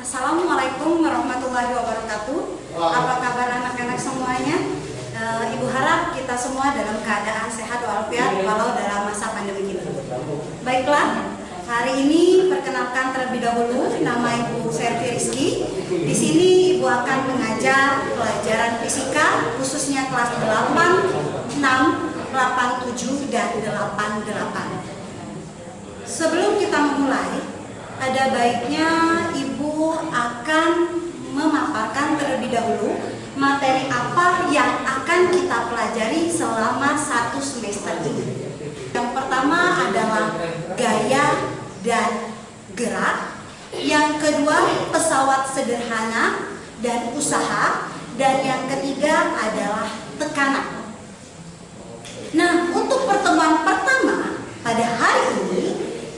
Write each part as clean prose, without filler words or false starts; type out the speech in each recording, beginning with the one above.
Assalamualaikum warahmatullahi wabarakatuh. Apa kabar anak-anak semuanya? Ibu harap kita semua dalam keadaan sehat walafiat walau dalam masa pandemi ini. Baiklah, hari ini perkenalkan terlebih dahulu, nama Ibu Servi Rizky. Di sini Ibu akan mengajar pelajaran fisika khususnya kelas 8, 6, 8, 7 dan 8. Sebelum kita memulai, ada baiknya Ibu akan memaparkan terlebih dahulu materi apa yang akan kita pelajari selama 1 semester ini. Yang pertama adalah gaya dan gerak. Yang kedua, pesawat sederhana dan usaha. Dan yang ketiga adalah tekanan. Nah, untuk pertemuan pertama pada hari ini,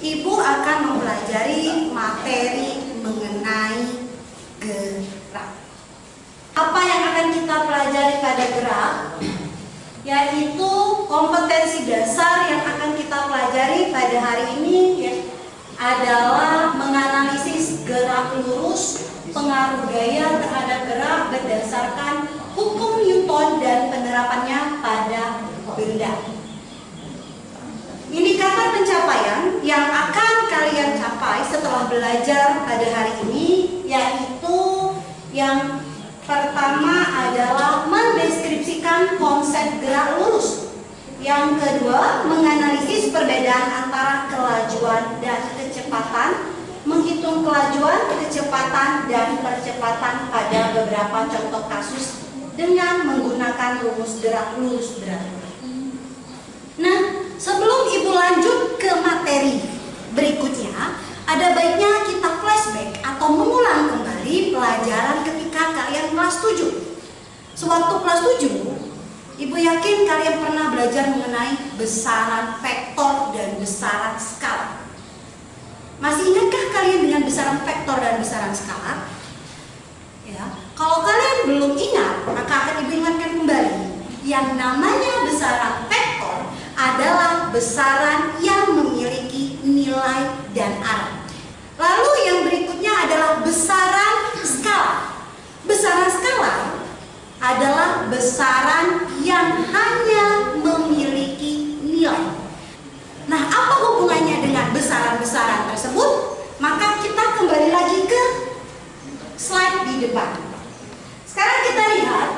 Ibu akan mempelajari materi mengenai gerak. Apa yang akan kita pelajari pada gerak? Yaitu kompetensi dasar yang akan kita pelajari pada hari ini adalah menganalisis gerak lurus, pengaruh gaya terhadap gerak berdasarkan hukum Newton dan penerapannya pada benda. Indikator pencapaian yang akan kalian capai setelah belajar pada hari ini yaitu yang pertama adalah mendeskripsikan konsep gerak lurus. Yang kedua, menganalisis perbedaan antara kelajuan dan kecepatan, menghitung kelajuan, kecepatan, dan percepatan pada beberapa contoh kasus dengan menggunakan rumus gerak lurus beraturan. Nah, sebelum Ibu lanjut ke materi berikutnya, ada baiknya kita flashback atau mengulang kembali pelajaran ketika kalian kelas 7. Sewaktu kelas 7, Ibu yakin kalian pernah belajar mengenai besaran vektor dan besaran skala. Masih ingatkah kalian dengan besaran vektor dan besaran skala? Ya, kalau kalian belum ingat, maka akan Ibu ingatkan kembali. Yang namanya besaran vektor adalah besaran yang memiliki nilai dan arah. Lalu yang berikutnya adalah besaran skala. Besaran skala adalah besaran yang hanya memiliki nilai. Nah, apa hubungannya dengan besaran-besaran tersebut? Maka kita kembali lagi ke slide di depan. Sekarang kita lihat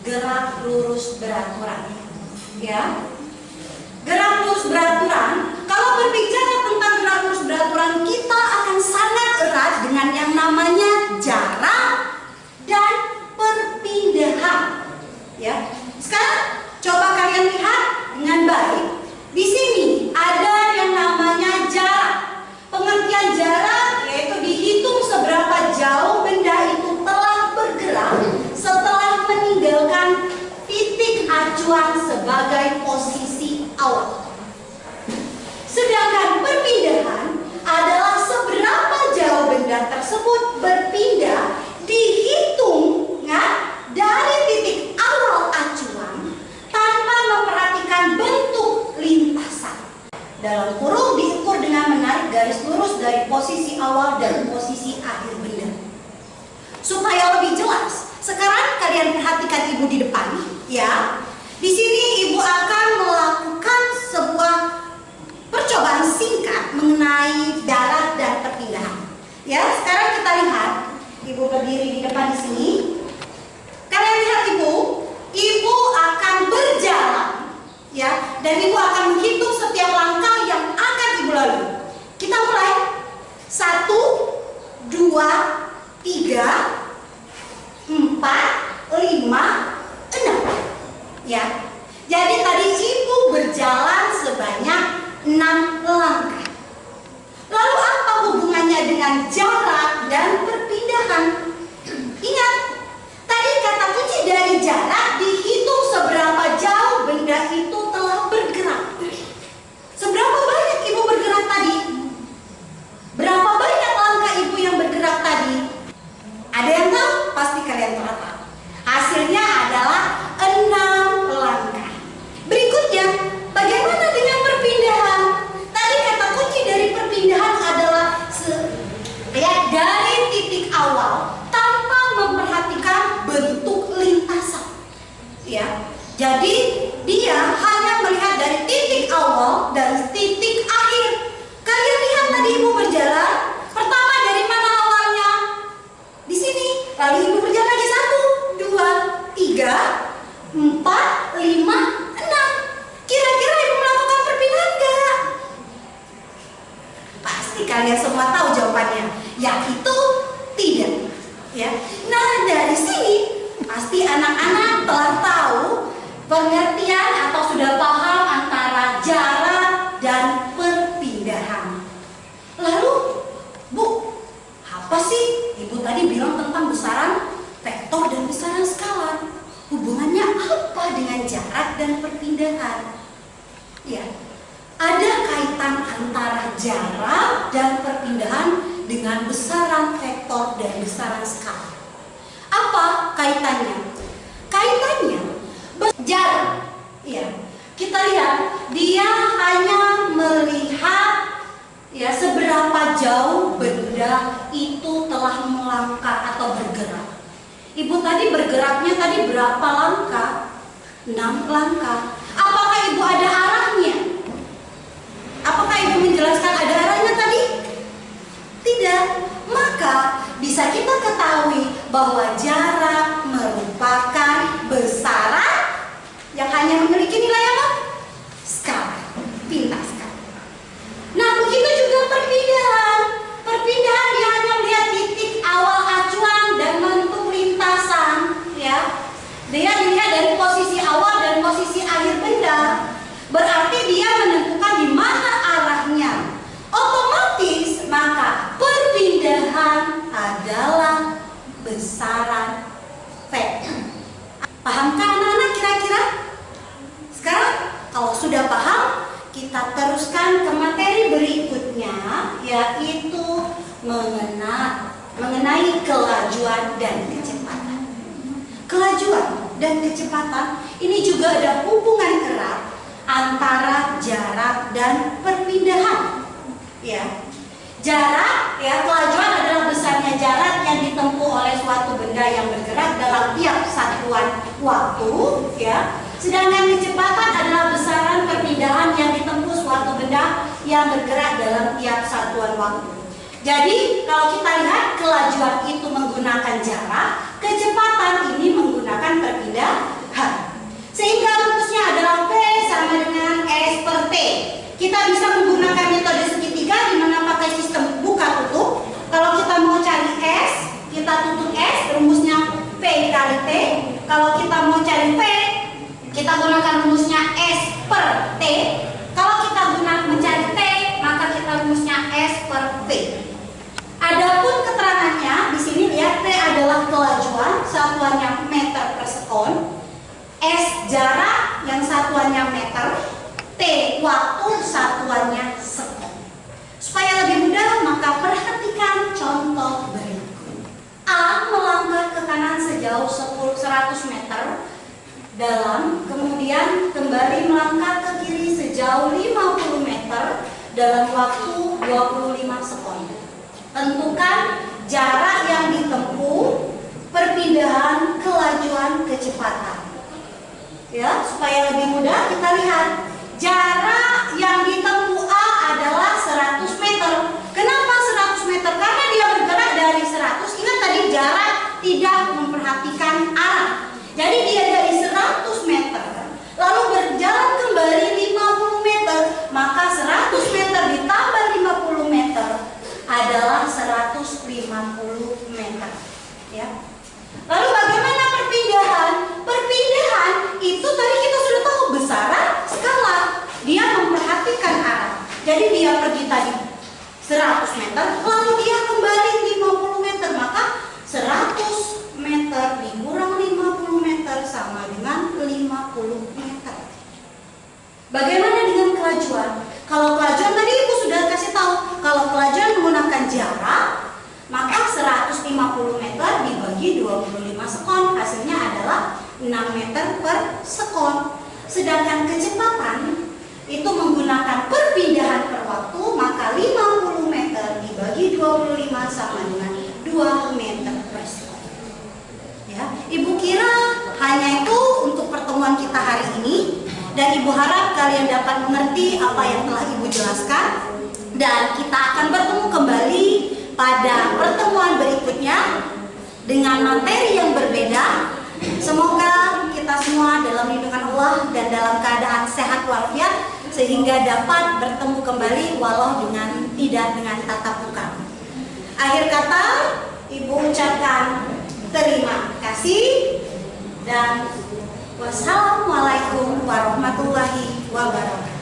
gerak lurus beraturan. Ya. Gerak lurus beraturan, kalau berbicara tentang gerak lurus beraturan, kita akan sangat erat dengan yang namanya jarak dan perpindahan. Ya. Sekarang coba kalian lihat dengan baik. Di sini ada yang namanya jarak. Pengertian jarak yaitu dihitung seberapa jauh benda itu telah bergerak setelah meninggalkan titik acuan sebagai posisi awal. Sedangkan perpindahan adalah seberapa jauh benda tersebut berpindah dihitung dari titik awal acuan tanpa memperhatikan bentuk lintasan. Dalam kurung diukur dengan menarik garis lurus dari posisi awal dan posisi akhir benda. Supaya lebih jelas, sekarang kalian perhatikan Ibu di depan, ya. Di sini Ibu akan melakukan sebuah percobaan singkat mengenai jarak dan perpindahan. Ya, sekarang kita lihat. Ibu berdiri di depan di sini. Kalian lihat Ibu akan berjalan, ya, dan Ibu akan menghitung setiap langkah yang akan Ibu lalui. Kita mulai. 1, 2, 3, 4, 5, 6. Ya. Jadi tadi Ibu berjalan sebanyak 6 langkah. Lalu apa hubungannya dengan jarak dan perpindahan? Ingat, tadi kata kunci dari jarak dihitung seberapa jauh benda itu telah bergerak. Seberapa banyak Ibu bergerak tadi? Berapa banyak langkah Ibu yang bergerak tadi? Ada yang tahu? Pasti kalian catat. Hasilnya adalah 6 langkah. Berikutnya, bagaimana dengan perpindahan? Tadi kata kunci dari perpindahan adalah ya. Jadi dia hanya melihat dari titik awal dan titik akhir. Kalian lihat tadi ibu berjalan, pertama dari mana awalnya? Di sini. Lalu ibu berjalan lagi 1, 2, 3, 4, 5, 6. Kira-kira ibu melakukan perpindahan enggak? Pasti kalian semua tahu jawabannya, yaitu tidak. Ya. Nah, dari sini pasti anak-anak telah tahu pengertian atau sudah paham antara jarak dan perpindahan. Lalu, Bu, apa sih ibu tadi bilang tentang besaran vektor dan besaran skalar? Hubungannya apa dengan jarak dan perpindahan? Ya, ada kaitan antara jarak dan perpindahan dengan besaran vektor dan besaran skalar. Apa kaitannya? Kaitannya jarak. Ya, kita lihat dia hanya melihat ya seberapa jauh benda itu telah melangkah atau bergerak. Ibu tadi bergeraknya tadi berapa langkah? 6 langkah. Apakah ibu ada arahnya? Apakah ibu menjelaskan ada arahnya tadi? Tidak. Maka bisa kita ketahui bahwa jarak merupakan besaran yang hanya memiliki nilai apa? Skalar. Pintar sekali. Nah, begitu juga perpindahan. Perpindahan dia hanya melihat titik awal acuan dan bentuk lintasan, ya. Dia dilihat dari posisi awal dan posisi akhir benda. Berarti dia menentukan di mana arahnya. Otomatis maka perpindahan adalah besaran vektor. Pahamkah anak-anak kira-kira? Sekarang kalau sudah paham, kita teruskan ke materi berikutnya, yaitu mengenai kelajuan dan kecepatan. Kelajuan dan kecepatan ini juga ada hubungan erat antara jarak dan perpindahan. Ya, jarak, ya, kelajuan adalah besarnya jarak yang ditempuh oleh suatu benda yang bergerak dalam tiap satuan waktu, ya. Sedangkan kecepatan adalah besaran perpindahan yang ditempuh suatu benda yang bergerak dalam tiap satuan waktu. Jadi, kalau kita lihat kelajuan itu menggunakan jarak, kecepatan ini menggunakan perpindahan. Sehingga rumusnya adalah V sama dengan S per T. Kita bisa menggunakan metode segitiga di mana pakai sistem buka tutup. Kalau kita mau cari S, kita tutup S, rumusnya V kali T. Kalau kita mau cari V, kita gunakan rumusnya S per T. Kalau kita mencari T, maka kita rumusnya S per V. Adapun keterangannya di sini lihat T adalah kelajuan, satuannya meter per sekon. S jarak yang satuannya meter, T waktu satuannya sekon. Supaya lebih mudah, maka perhatikan contoh berikut. A melangkah ke kanan sejauh 100 meter dalam, kemudian kembali melangkah ke kiri sejauh 50 meter dalam waktu 25 sekon. Tentukan jarak yang ditempuh, perpindahan, kelajuan, kecepatan. Ya, supaya lebih mudah kita lihat. Jarak yang ditempuh A adalah 100 meter. Kenapa 100 meter? Karena dia bergerak dari 100. Ingat tadi jarak tidak memperhatikan arah. Jadi dia dari 100 meter lalu berjalan kembali 50 meter. Maka 100 meter ditambah 50 meter adalah 150 meter. Ya. Lalu bagaimana perpindahan? Perpindahan itu tadi kita sudah tahu besaran skala. Dia memperhatikan arah. Jadi dia pergi tadi 100 meter, lalu dia kembali 50 meter. Maka 100 meter dikurang 50 meter sama dengan 50 meter. Bagaimana dengan kelajuan? Kalau kelajuan tadi Ibu sudah kasih tahu. Kalau kelajuan menggunakan jarak, maka 150 meter dibagi 25 sekon, hasilnya adalah 6 meter per sekon. Sedangkan kecepatan itu menggunakan perpindahan per waktu, maka 50 meter dibagi 25 sama dengan 2 meter per sekon. Ya, Ibu kira hanya itu untuk pertemuan Dan Ibu harap kalian dapat mengerti apa yang telah Ibu jelaskan. Dan kita akan bertemu kembali pada pertemuan berikutnya dengan materi yang berbeda. Semoga kita semua dalam lindungan Allah dan dalam keadaan sehat walafiat, sehingga dapat bertemu kembali walau tidak dengan tatap muka. Akhir kata, Ibu ucapkan terima kasih dan wassalamualaikum warahmatullahi wabarakatuh.